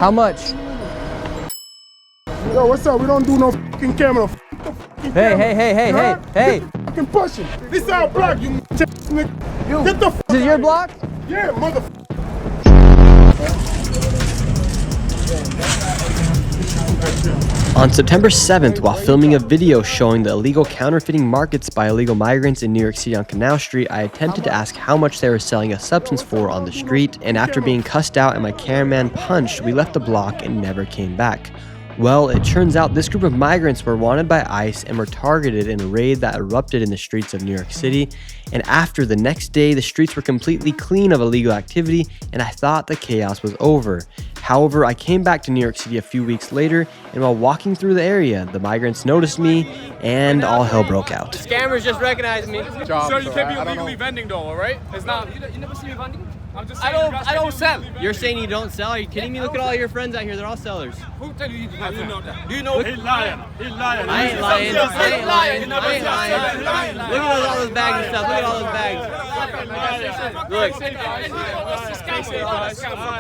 How much? Yo, what's up? We don't do no fucking camera. Hey. Fucking pushing. This is our block, you nigga. Get the fuck. This is your block? Yeah, motherfucker. On September 7th, while filming a video showing the illegal counterfeiting markets by illegal migrants in New York City on Canal Street, I attempted to ask how much they were selling a substance for on the street, and after being cussed out and my cameraman punched, we left the block and never came back. Well, it turns out this group of migrants were wanted by ICE and were targeted in a raid that erupted in the streets of New York City. And after the next day, the streets were completely clean of illegal activity, and I thought the chaos was over. However, I came back to New York City a few weeks later, and while walking through the area, the migrants noticed me, and all hell broke out. Scammers just recognized me. So you can't be illegally vending though, all right? It's not. You never see me vending? I'm just saying I don't sell. You're saying you don't sell? Are you kidding me? Look at all your friends out here. They're all sellers. Who tell you do know that? Do you know? He's lying. He's lying. I ain't lying. Look at all those bags and stuff. Look at all those bags. Look.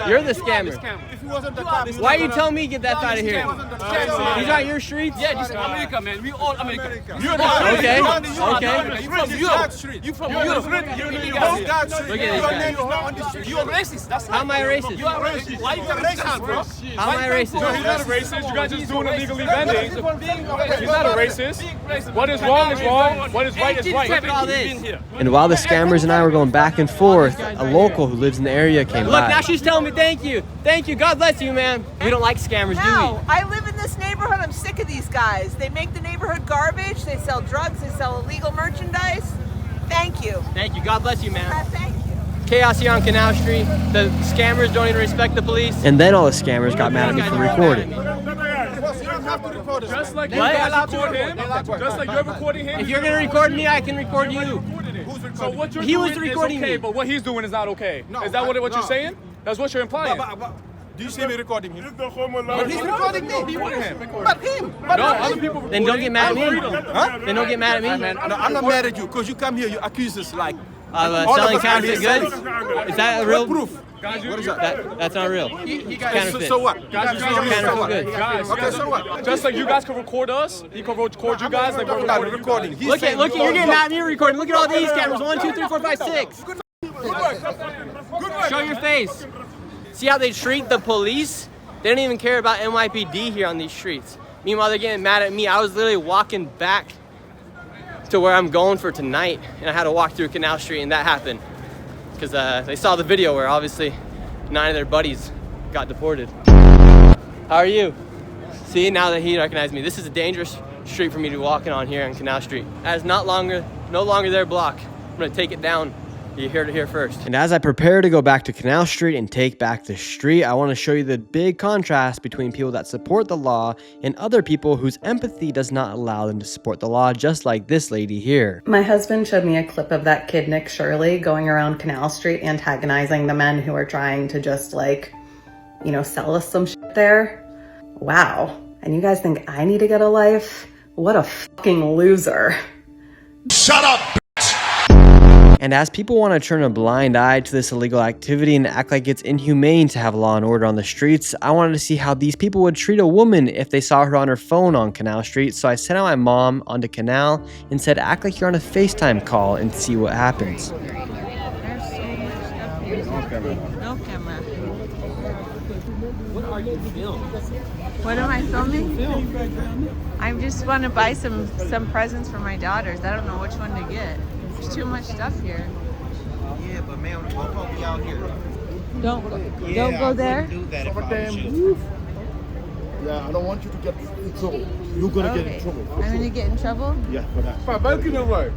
You're the scammer. Why are you telling me to get that out of here? These aren't your streets? Yeah, this is America, man. We all America. Okay. You from Europe. You from Europe. Look at these guys. You are racist. That's how am I racist? You are racist. Why you racist, bro? How am I racist? No, he's not a racist. You guys just doing illegally vending. He's not a racist. What is wrong is wrong. What is right is right. And while the scammers and I were going back and forth, a local who lives in the area came by. Look, now she's telling me thank you. Thank you. God bless you, man. We don't like scammers, do No, I live in this neighborhood. I'm sick of these guys. They make the neighborhood garbage. They sell drugs. They sell illegal merchandise. Thank you. Thank you. God bless you, man. Thank you. Chaos here on Canal Street. The scammers don't even respect the police. And then all the scammers got mad at me for recording. Just like you guys record him. Just like you're recording him. If you're gonna record me, I can record you. So what you're He was doing recording is okay, me. but what he's doing is not okay. Is that what you're saying? That's what you're implying. Do you see me recording him? But he's recording me. But him. No, other people. Then don't get mad at me. Huh? Then don't get mad at me. No, I'm not mad at you because you come here, you accuse us like. Selling counterfeit goods? Is that a real proof? What is That's not real. Counterfeit. So what? Guys, Okay, so what? just like you guys can record us, he can record you guys like we're recording. Look, you're getting mad at me recording. Look at all these cameras. 1, 2, 3, 4, 5, 6. Show your face. See how they treat the police? They don't even care about NYPD here on these streets. Meanwhile, they're getting mad at me. I was literally walking back to where I'm going for tonight, and I had to walk through Canal Street, and that happened because they saw the video where obviously 9 of their buddies got deported. How are you? See, now that he recognized me, this is a dangerous street for me to be walking on here on Canal Street. That is no longer their block. I'm gonna take it down. You heard it here first. And as I prepare to go back to Canal Street and take back the street, I want to show you the big contrast between people that support the law and other people whose empathy does not allow them to support the law, just like this lady here. My husband showed me a clip of that kid, Nick Shirley, going around Canal Street antagonizing the men who are trying to just sell us some shit there. Wow. And you guys think I need to get a life? What a fucking loser. Shut up! And as people want to turn a blind eye to this illegal activity and act like it's inhumane to have law and order on the streets, I wanted to see how these people would treat a woman if they saw her on her phone on Canal Street. So I sent out my mom onto Canal and said, act like you're on a FaceTime call and see what happens. No camera. What are you filming? What am I filming? I just want to buy some presents for my daughters. I don't know which one to get. There's too much stuff here. Yeah, but man, we're gonna be out here. Don't go there. Do that if I was Damn you. roof. Yeah, I don't want you to get in trouble. You're gonna get in trouble. I'm gonna get in trouble? Yeah, for that.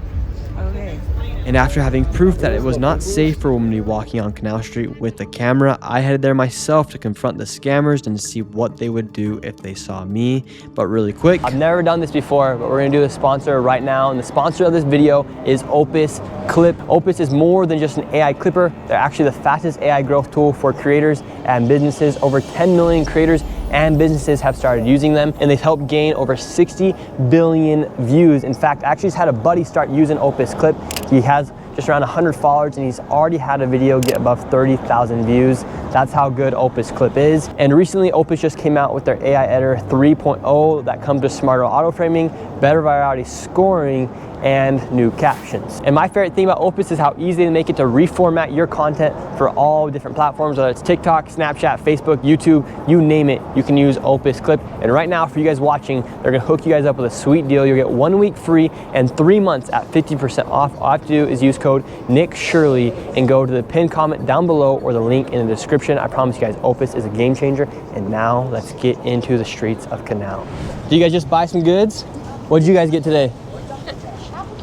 Okay. And after having proof that it was not safe for a woman to be walking on Canal Street with a camera, I headed there myself to confront the scammers and to see what they would do if they saw me. But really quick, I've never done this before, but we're gonna do a sponsor right now. And the sponsor of this video is Opus Clip. Opus is more than just an AI clipper. They're actually the fastest AI growth tool for creators and businesses. Over 10 million creators and businesses have started using them, and they've helped gain over 60 billion views. In fact, I actually just had a buddy start using Opus Clip. He has just around 100 followers, and he's already had a video get above 30,000 views. That's how good Opus Clip is. And recently Opus just came out with their AI Editor 3.0 that comes with smarter auto framing, better virality scoring, and new captions. And my favorite thing about Opus is how easy they make it to reformat your content for all different platforms, whether it's TikTok, Snapchat, Facebook, YouTube, you name it, you can use Opus Clip. And right now, for you guys watching, they're gonna hook you guys up with a sweet deal. You'll get 1 week free and 3 months at 50% off. All you have to do is use code NickShirley and go to the pinned comment down below or the link in the description. I promise you guys, Opus is a game changer. And now let's get into the streets of Canal. Did you guys just buy some goods? What did you guys get today?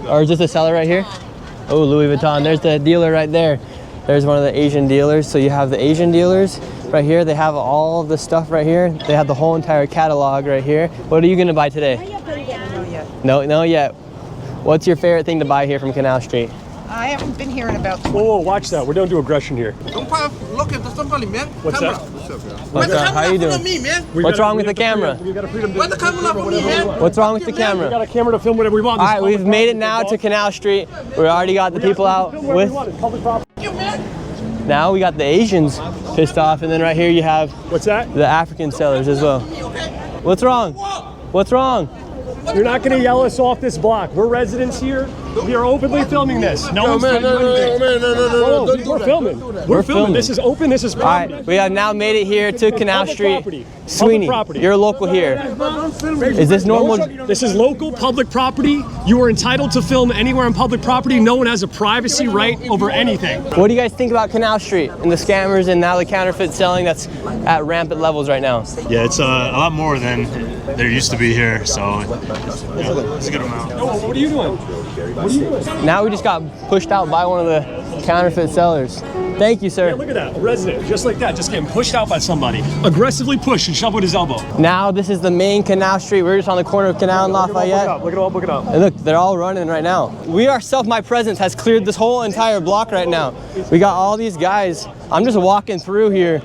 Or is this the seller right here? Oh, Louis Vuitton. There's the dealer right there. There's one of the Asian dealers. So you have the Asian dealers right here. They have all the stuff right here. They have the whole entire catalog right here. What are you gonna buy today? No yet. What's your favorite thing to buy here from Canal Street? I haven't been here in about 20 Whoa, watch that. We're doing to aggression here. Don't look at somebody, man. What's camera. that? What's up? How you doing? Me, man. What's wrong with the camera? We got a freedom to Where's the camera for me, man? What's wrong with the We got camera? a camera to film whatever we want. All right, we've made it now to Canal Street. We already got the people out with. public property. Now we got the Asians pissed off, and then right here you have What's that? the African sellers as well. What's wrong? What's wrong? You're not going to yell us off this block. We're residents here. We are openly filming this. No one's filming anything. We're filming. We're filming. This is open. This is All property. right, we have now made it here to Canal Public Street. property. Sweeney, Public property. you're local here. Is this normal? This is local public property. You are entitled to film anywhere on public property. No one has a privacy right over anything. What do you guys think about Canal Street and the scammers and now the counterfeit selling that's at rampant levels right now? Yeah, it's a lot more than there used to be here, so yeah, it's a good amount. What are you doing? What are you doing? Now we just got pushed out by one of the counterfeit sellers. Thank you, sir. Yeah, look at that. A resident, just like that, just getting pushed out by somebody. Aggressively pushed and shoved with his elbow. Now this is the main Canal Street. We're just on the corner of Canal and Lafayette. Look it up. And look, they're all running right now. We ourselves, my presence has cleared this whole entire block right now. We got all these guys. I'm just walking through here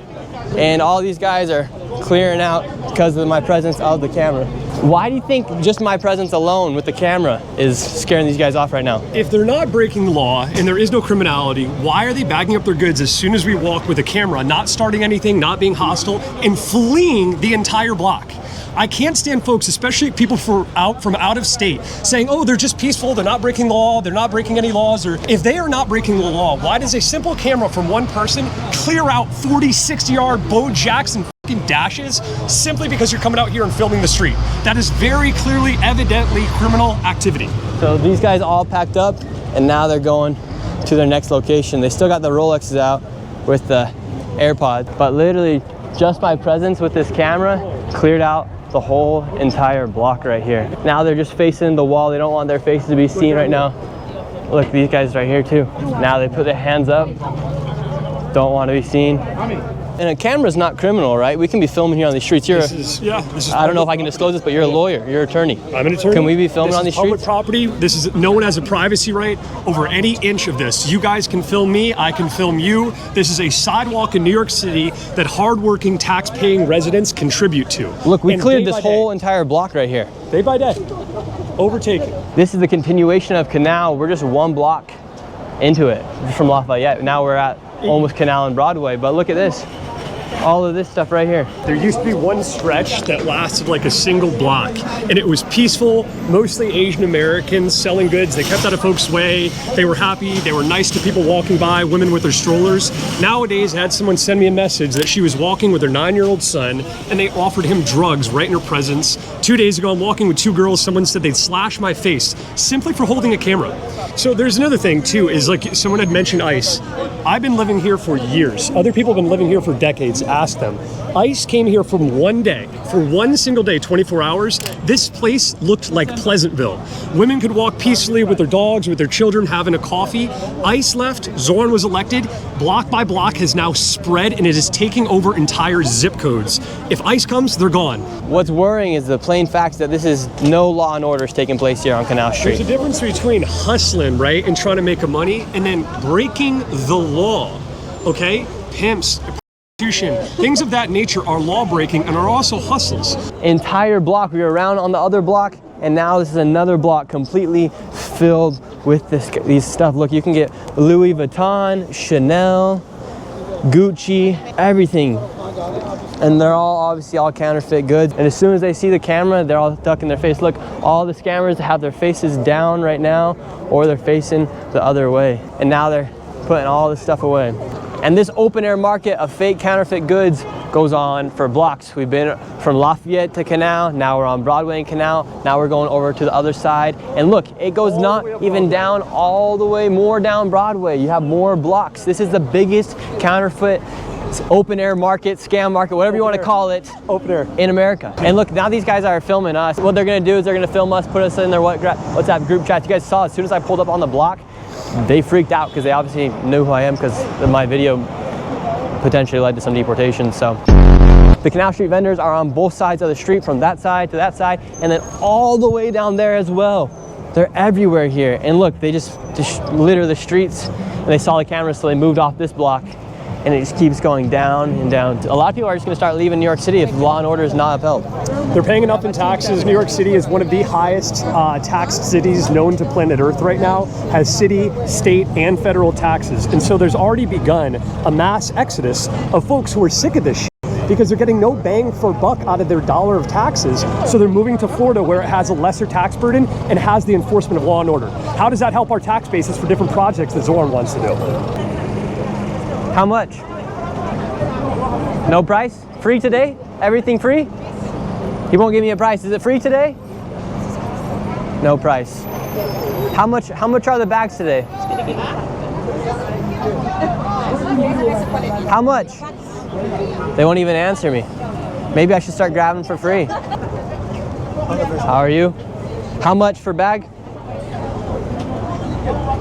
and all these guys are clearing out because of my presence of the camera. Why do you think just my presence alone with the camera is scaring these guys off right now? If they're not breaking the law and there is no criminality, why are they bagging up their goods as soon as we walk with a camera, not starting anything, not being hostile, and fleeing the entire block? I can't stand folks, especially people from out of state, saying, oh, they're just peaceful, they're not breaking the law, they're not breaking any laws. Or if they are not breaking the law, why does a simple camera from one person clear out 40, 60-yard Bo Jackson fucking dashes simply because you're coming out here and filming the street? That is very clearly, evidently criminal activity. So these guys all packed up and now they're going to their next location. They still got the Rolexes out with the AirPods, but literally just my presence with this camera cleared out the whole entire block right here. Now they're just facing the wall. They don't want their faces to be seen right now. Look, these guys right here too. Now they put their hands up. Don't want to be seen. And a camera's not criminal, right? We can be filming here on the streets. This is I don't know if I can disclose this, but you're a lawyer, you're an attorney. I'm an attorney. Can we be filming This on is these streets? public property. This is, no one has a privacy right over any inch of this. You guys can film me, I can film you. This is a sidewalk in New York City that hardworking, tax-paying residents contribute to. Look, we And cleared day this by whole day, entire block right here. day by day, overtaken. This is the continuation of Canal. We're just one block into it from Lafayette. Now we're at almost Canal and Broadway, but look at this. All of this stuff right here. There used to be one stretch that lasted like a single block, and it was peaceful, mostly Asian Americans selling goods. They kept out of folks' way. They were happy. They were nice to people walking by, women with their strollers. Nowadays, I had someone send me a message that she was walking with her 9-year-old son, and they offered him drugs right in her presence. 2 days ago, I'm walking with 2 girls. Someone said they'd slash my face simply for holding a camera. So there's another thing too, is like someone had mentioned ICE. I've been living here for years. Other people have been living here for decades. Ask them. ICE came here from one day, for one single day, 24 hours. This place looked like Pleasantville. Women could walk peacefully with their dogs, with their children, having a coffee. ICE left, Zorn was elected. Block by block has now spread, and it is taking over entire zip codes. If ICE comes, they're gone. What's worrying is the plain fact that this is no law and order is taking place here on Canal Street. There's a difference between hustling, right, and trying to make a money, and then breaking the law, okay? Pimps, prostitution, things of that nature are law breaking and are also hustles. Entire block, we were around on the other block, and now this is another block completely filled with these stuff. Look, you can get Louis Vuitton, Chanel, Gucci, everything. And they're all obviously all counterfeit goods. And as soon as they see the camera, they're all ducking their face. Look, all the scammers have their faces down right now, or they're facing the other way. And now they're putting all this stuff away. And this open air market of fake counterfeit goods goes on for blocks. We've been from Lafayette to Canal, now we're on Broadway and Canal, now we're going over to the other side. And look, it goes not even down all the way more down Broadway. You have more blocks. This is the biggest counterfeit open air market, scam market, whatever you want to call it, open air in America. And look, now these guys are filming us. What they're gonna do is they're gonna film us, put us in their WhatsApp group chat. You guys saw as soon as I pulled up on the block, they freaked out because they obviously knew who I am because my video potentially led to some deportations. So the Canal Street vendors are on both sides of the street, from that side to that side, and then all the way down there as well. They're everywhere here. And look, they just litter the streets, and they saw the cameras, so they moved off this block. And it just keeps going down and down. A lot of people are just gonna start leaving New York City if law and order is not upheld. They're paying enough in taxes. New York City is one of the highest taxed cities known to planet Earth right now, has city, state, and federal taxes. And so there's already begun a mass exodus of folks who are sick of this shit because they're getting no bang for buck out of their dollar of taxes. So they're moving to Florida where it has a lesser tax burden and has the enforcement of law and order. How does that help our tax basis for different projects that Zorn wants to do? How much? No price? Free today? Everything free? He won't give me a price. Is it free today? No price. How much are the bags today? How much? They won't even answer me. Maybe I should start grabbing for free. How are you? How much for bag?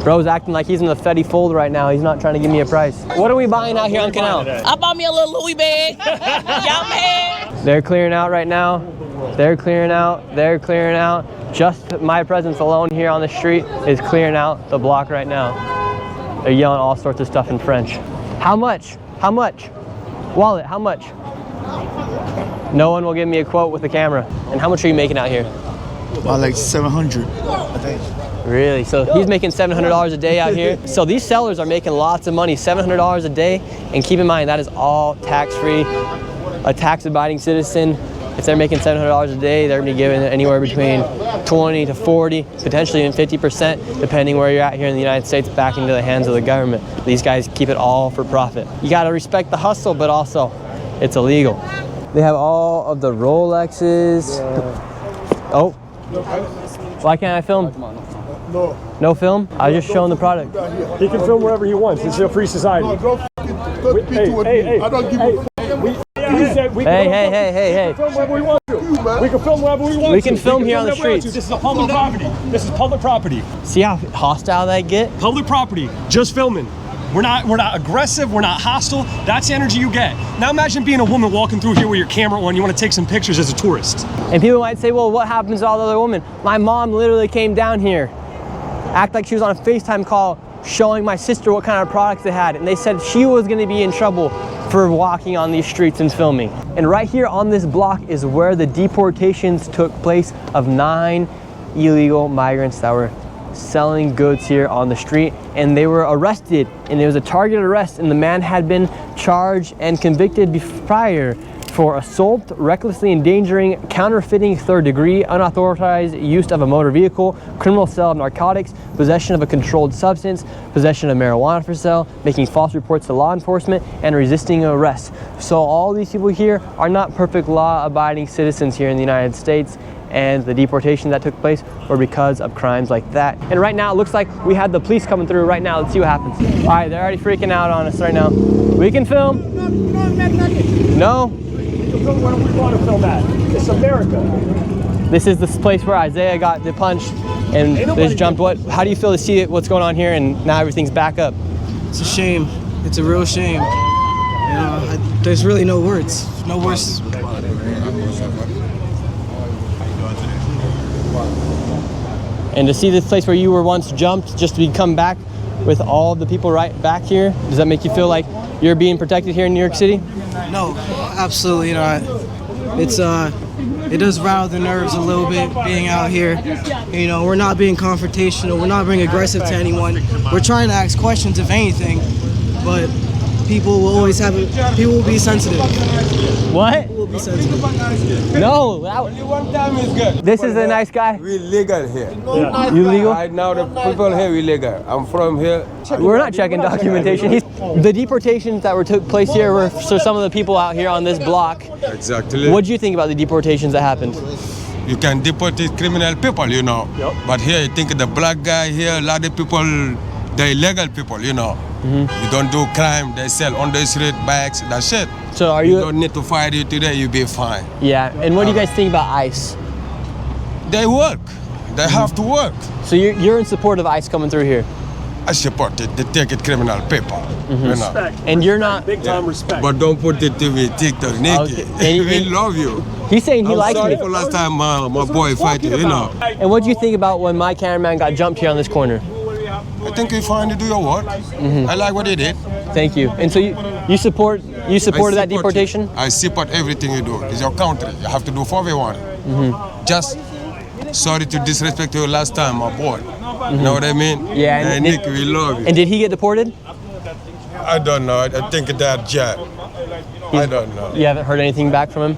Bro's acting like he's in the Fetty Fold right now. He's not trying to give me a price. What are we buying out here on Canal? I bought me a little Louis bag. Y'all man. They're clearing out right now. They're clearing out. They're clearing out. Just my presence alone here on the street is clearing out the block right now. They're yelling all sorts of stuff in French. How much? How much? Wallet, how much? No one will give me a quote with the camera. And how much are you making out here? Like 700 a day. Really? So he's making $700 a day out here. So these sellers are making lots of money, $700 a day. And keep in mind, that is all tax-free. A tax-abiding citizen, if they're making $700 a day, they're gonna be giving anywhere between 20 to 40, potentially even 50%, depending where you're at here in the United States, back into the hands of the government. These guys keep it all for profit. You gotta respect the hustle, but also it's illegal. They have all of the Rolexes. Oh, why can't I film? No. No film? I was just showing the product. He can film wherever he wants. It's a free society. No, don't hey. I don't give a Hey. We can film wherever we want to. We can film wherever we want to. We can film here on the streets. This is a public property. This is public property. See how hostile they get? Public property. Just filming. We're not aggressive, we're not hostile. That's the energy you get. Now imagine being a woman walking through here with your camera on, you want to take some pictures as a tourist. And people might say, well, what happens to all the other women? My mom literally came down here, act like she was on a FaceTime call showing my sister what kind of products they had, and they said she was gonna be in trouble for walking on these streets and filming. And right here on this block is where the deportations took place of 9 illegal migrants that were selling goods here on the street, and they were arrested, and it was a targeted arrest, and the man had been charged and convicted prior for assault, recklessly endangering, counterfeiting third degree, unauthorized use of a motor vehicle, criminal sale of narcotics, possession of a controlled substance, possession of marijuana for sale, making false reports to law enforcement, and resisting arrest. So all these people here are not perfect law-abiding citizens here in the United States, and the deportation that took place were because of crimes like that. And right now it looks like we had the police coming through right now. Let's see what happens. All right, they're already freaking out on us right now. We can film. No. We can film where we want to film at. It's America. This is the place where Isaiah got punched and they just jumped. How do you feel to see what's going on here and now everything's back up? It's a shame. It's a real shame. You know, there's really no words. No words. And to see this place where you were once jumped, just to come back with all of the people right back here, does that make you feel like you're being protected here in New York City? No, absolutely not. It does rattle the nerves a little bit being out here. You know, we're not being confrontational. We're not being aggressive to anyone. We're trying to ask questions, if anything, but people will always have it. People will be sensitive. What? People will be sensitive. No. One time is good. This is a nice guy. We legal here. Yeah. You legal? Right now the people here we legal. I'm from here. We're not checking documentation. The deportations that took place here were for some of the people out here on this block. Exactly. What do you think about the deportations that happened? You can deport criminal people, you know. Yep. But here, I think the black guy here, a lot of people, they're illegal people, you know. You don't do crime, they sell on the street bags, that's it. So are you don't need to fight you today, you'll be fine. Yeah, and what do you guys think about ICE? They work, they have to work. So you're in support of ICE coming through here? I support it, they take it criminal people, you know. Respect. And you're not... Big time respect. But don't put it to me, TikTok, Nikki. Okay. We love you. He's saying he likes sorry me. for last time my boy fighting, you know. And what do you think about when my cameraman got jumped here on this corner? I think you finally do your work. I like what he did. Thank you. And so you supported that deportation? I support everything you do. It's your country. You have to do for everyone. Just sorry to disrespect you last time, my boy. You know what I mean? Yeah. And Nick, we love you. And did he get deported? I don't know. I think that Jack. I don't know. You haven't heard anything back from him?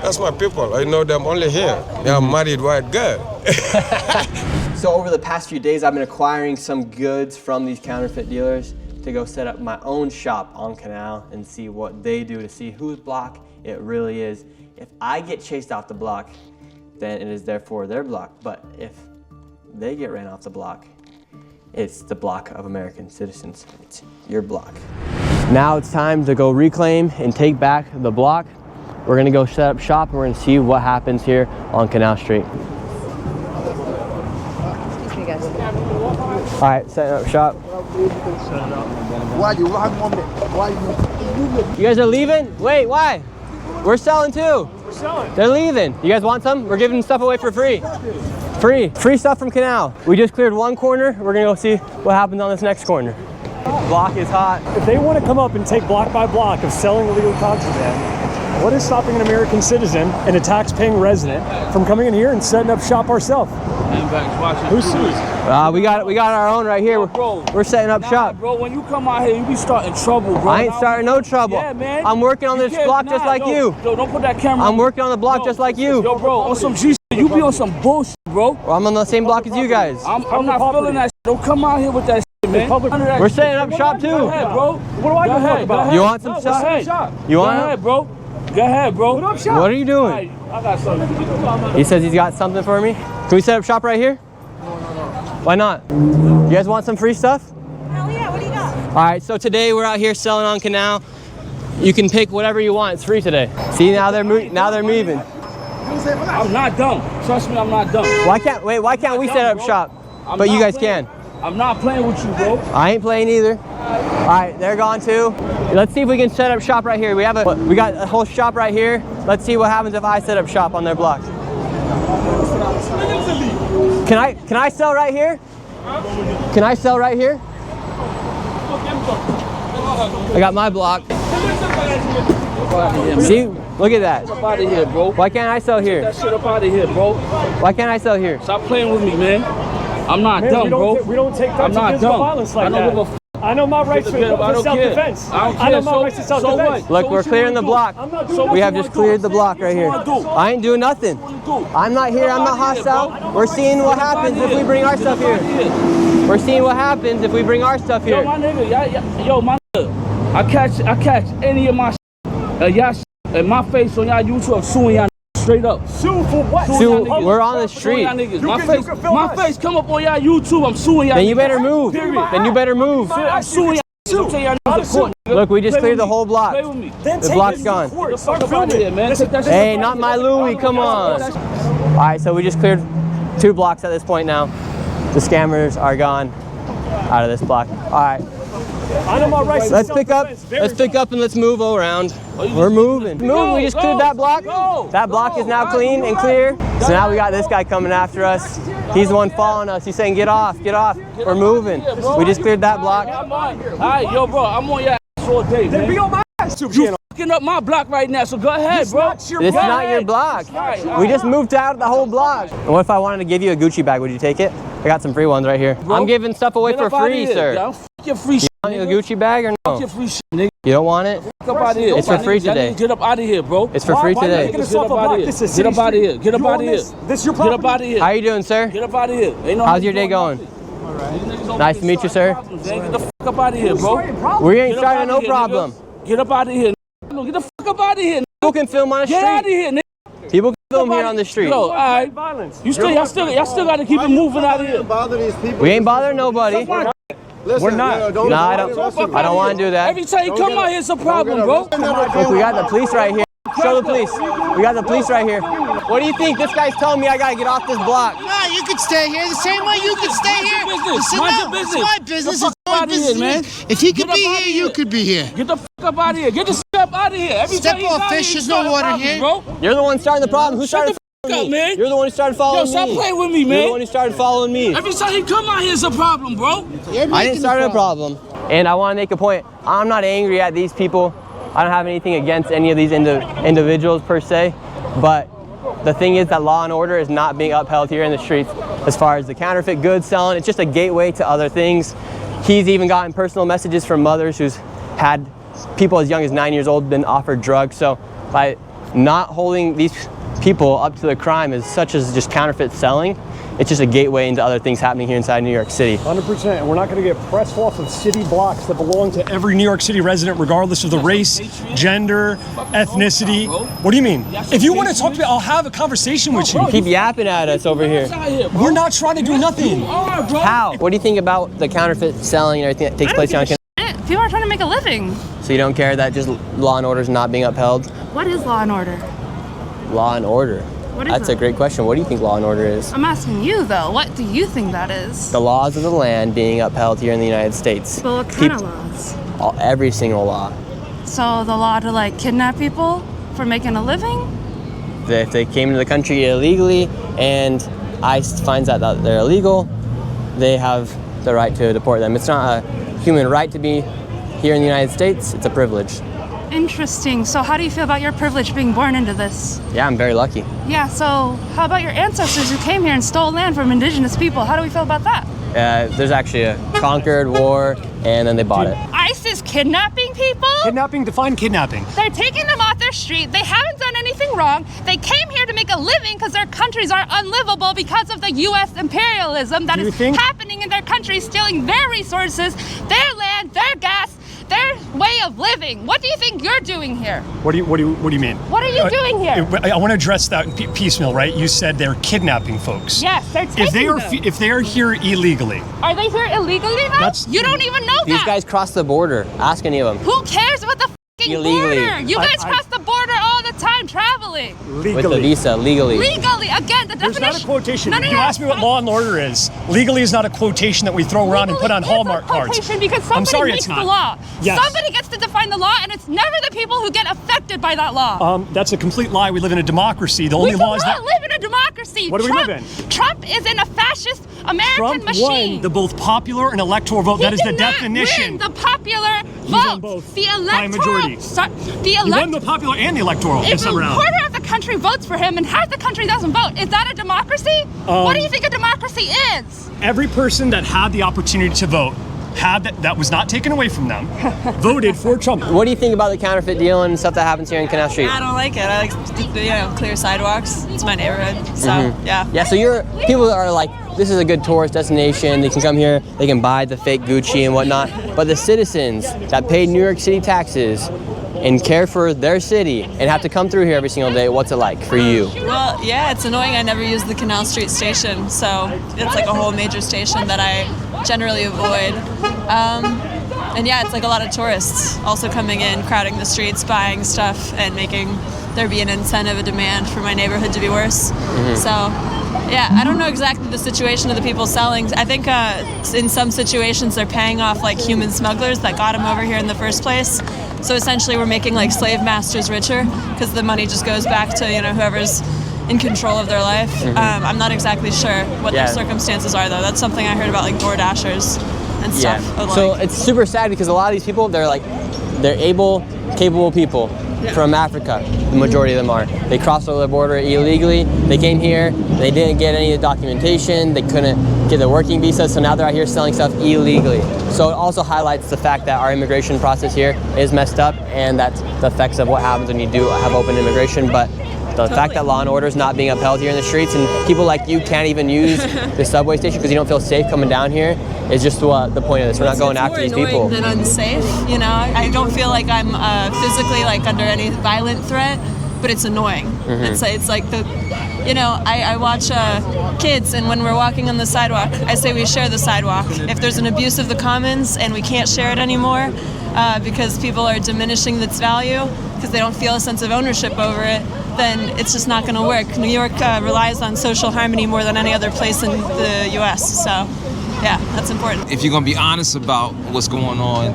That's my people. I know them only here. They are married white girl. So over the past few days, I've been acquiring some goods from these counterfeit dealers to go set up my own shop on Canal and see what they do to see whose block it really is. If I get chased off the block, then it is therefore their block. But if they get ran off the block, it's the block of American citizens. It's your block. Now it's time to go reclaim and take back the block. We're gonna go set up shop and we're gonna see what happens here on Canal Street. All right, setting up shop. Why you run one minute? Why you? You guys are leaving? Wait, why? We're selling too. We're selling. They're leaving. You guys want some? We're giving stuff away for free. Free stuff from Canal. We just cleared one corner. We're gonna go see what happens on this next corner. Block is hot. If they want to come up and take block by block of selling illegal contraband, what is stopping an American citizen and a tax-paying resident from coming in here and setting up shop ourselves? Who sues? We got our own right here. We're setting up shop. Bro, when you come out here, you be starting trouble, bro. I ain't starting no trouble. Yeah, man. I'm working on this block just like you. Yo, don't put that camera I'm working on the block just like you. Yo, bro, on some G shit, you be on some bullshit, bro. Well, I'm on the same block as you guys. I'm not feeling that shit. Don't come out here with that shit, man. We're setting up shop too. Go ahead, bro. What do I talk about? You want some shop? You want Go ahead, bro. Go ahead, bro. What up, shop? What are you doing? I got something. He says he's got something for me. Can we set up shop right here? No. Why not? You guys want some free stuff? Hell yeah, what do you got? All right, so today we're out here selling on Canal. You can pick whatever you want. It's free today. See, now they're moving. I'm not dumb. Trust me, I'm not dumb. Why can't we set up shop? But you guys can. I'm not playing with you, bro. I ain't playing either. All right, they're gone too. Let's see if we can set up shop right here. We got a whole shop right here. Let's see what happens if I set up shop on their block. Can I sell right here? Can I sell right here? I got my block. See, look at that. Get up out of here, bro. Why can't I sell here? Get that shit up out of here, bro. Why can't I sell here? Stop playing with me, man. I'm not dumb, bro. We don't take I'm threats not of physical dumb. violence like I don't give a that. I know my rights for self-defense. I know my rights to self-defense. Look, we're clearing the block. We have just cleared the block right here. I ain't doing nothing. I'm not here. I'm not hostile. We're seeing what happens if we bring our stuff here. We're seeing what happens if we bring our stuff here. Yo, my nigga, my nigga. I catch any of my y'all in my face on y'all YouTube, I'm suing y'all straight up. Sue for what? We're on the street. My face come up on y'all YouTube, I'm suing y'all. Then you better move. Then you better move. I'm suing y'all. Look, we just cleared the whole block. The block's gone. Hey, not my Louis, come on. All right, so we just cleared 2 blocks at this point now. The scammers are gone out of this block. All right. I know my rights. Let's pick up and let's move around. We're moving. We just cleared that block. That block is now clean and clear. So now we got this guy coming after us. He's the one following us. He's saying, get off, get off. We're moving. We just cleared that block. Alright, yo, bro, I'm on your ass all day, man. Then be on my ass. You fucking up my block right now, so go ahead, bro. This is not your block. We just moved out the whole block. And what if I wanted to give you a Gucci bag? Would you take it? I got some free ones right here. I'm giving stuff away for free, sir. Your free Want a Gucci bag or no? Your free shit, nigga. You don't want it? Get up out of here. It's for free today. Get up out of here, bro. It's for free today. Get up out of here. Get up out of here. Get up out of here. This your Get up out of here. How you doing, sir? Get up out of here. How's your day going? Nice to meet you, sir. Get the fuck up out of here, bro. We ain't starting no problem. Get up out of here. No, get the fuck up out of here. People can film on the street. Get out of here, nigga. People can film here on the street. Yo, all right. Y'all still got to keep it moving out of here. We ain't bothering nobody. We're not. No, I don't want to do that. Every time you come out here, it's a problem, bro. Look, we got the police right here. Show the police. We got the police right here. What do you think? This guy's telling me I gotta get off this block. No, you could stay here the same way you could stay here. Mind your business. It's my business. It's my business, man. If he could be here, you could be here. Get the fuck up out of here. Get the step out of here. Every Step time off, fish. There's no water here. Bro. You're the one starting the problem. Who started following me? Man. You're the one who started following me. Yo, stop playing with me, man. You're the one who started following me. Every time he come out here, it's a problem, bro. I didn't start a problem. And I want to make a point. I'm not angry at these people. I don't have anything against any of these individuals per se, but the thing is that law and order is not being upheld here in the streets as far as the counterfeit goods selling. It's just a gateway to other things. He's even gotten personal messages from mothers who's had people as young as 9 years old been offered drugs. So by not holding these people up to the crime as such as just counterfeit selling, it's just a gateway into other things happening here inside New York City. 100%. And we're not going to get pressed off of city blocks that belong to every New York City resident, regardless of the race, gender, ethnicity. What do you mean? If you want to talk to me, I'll have a conversation with you. Keep yapping at us over here. We're not trying to do nothing. How? What do you think about the counterfeit selling and everything that takes place on Canal Street? People are trying to make a living. So you don't care that just law and order is not being upheld? What is law and order? Law and order. That's a great question. What do you think law and order is? I'm asking you though. What do you think that is? The laws of the land being upheld here in the United States. But what kind of laws? Every single law. So the law to like kidnap people for making a living? If they came into the country illegally and ICE finds out that they're illegal, they have the right to deport them. It's not a human right to be here in the United States. It's a privilege. Interesting. So how do you feel about your privilege being born into this? Yeah, I'm very lucky. Yeah, so how about your ancestors who came here and stole land from indigenous people? How do we feel about that? There's actually a conquered war, and then they bought it. ICE is kidnapping people? Kidnapping? Define kidnapping. They're taking them off their street. They haven't done anything wrong. They came here to make a living because their countries are unlivable because of the U.S. imperialism that is happening in their countries, stealing their resources, their land, their gas, their way of living. What do you think you're doing here? What do you mean? What are you doing here? I want to address that piecemeal, right? You said they're kidnapping folks. Yes, they're taking them. If they are here illegally. Are they here illegally though? You don't even know that. These guys cross the border. Ask any of them. Who cares about the fucking border? You guys cross the border all the time traveling. Legally. With the visa, legally. Legally, again, the definition. There's not a quotation. You asked me what law and order is. Legally is not a quotation that we throw around and put on Hallmark cards. Because somebody makes the law. Yes. Somebody gets to define the law, and it's never the people who get affected by that law. That's a complete lie. We live in a democracy. The only law is that. We don't live in a democracy. What do we live in? Trump is in a fascist American machine. Trump won the both popular and electoral vote. That is the definition. Win the popular vote. Both the electoral. by majority. He won the popular and the electoral. If a quarter of the country votes for him and half the country doesn't vote, is that a democracy? What do you think a democracy is? Every person that had the opportunity to vote, that was not taken away from them, voted for Trump. What do you think about the counterfeit deal and stuff that happens here in Canal Street? I don't like it. I like clear sidewalks. It's my neighborhood, so yeah. Yeah, so people are like, this is a good tourist destination. They can come here, they can buy the fake Gucci and whatnot. But the citizens that paid New York City taxes and care for their city and have to come through here every single day, what's it like for you? Well, yeah, it's annoying. I never use the Canal Street station, so it's like a whole major station that I generally avoid. And yeah, it's like a lot of tourists also coming in, crowding the streets, buying stuff, and making there be an incentive, a demand for my neighborhood to be worse. So yeah, I don't know exactly the situation of the people selling. I think in some situations they're paying off like human smugglers that got them over here in the first place. So essentially we're making like slave masters richer because the money just goes back to whoever's in control of their life. I'm not exactly sure what their circumstances are though. That's something I heard about like DoorDashers and stuff. So it's super sad because a lot of these people, they're able, capable people. from Africa. The majority of them are. They crossed over the border illegally. They came here. They didn't get any of the documentation. They couldn't get their working visa, so now they're out here selling stuff illegally. So it also highlights the fact that our immigration process here is messed up, and that's the effects of what happens when you do have open immigration. But the fact that law and order is not being upheld here in the streets, and people like you can't even use the subway station because you don't feel safe coming down here, is just what the point of this. We're not going after these people. Than unsafe, you know. I don't feel like I'm physically like under any violent threat, but it's annoying. It's like the, you know, I watch kids, and when we're walking on the sidewalk, I say we share the sidewalk. If there's an abuse of the commons and we can't share it anymore because people are diminishing its value because they don't feel a sense of ownership over it, then it's just not going to work. New York relies on social harmony more than any other place in the U.S., so yeah, that's important. If you're going to be honest about what's going on,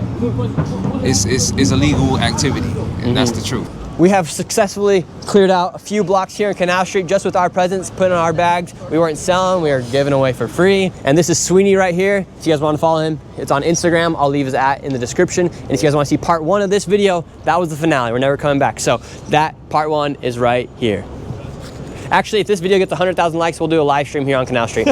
it's illegal activity, and that's the truth. We have successfully cleared out a few blocks here in Canal Street just with our presence, putting on our bags. We weren't selling, we were giving away for free. And this is Sweeney right here. If you guys want to follow him, it's on Instagram. I'll leave his @ in the description. And if you guys want to see part 1 of this video, that was the finale. We're never coming back. So that part 1 is right here. Actually, if this video gets 100,000 likes, we'll do a live stream here on Canal Street.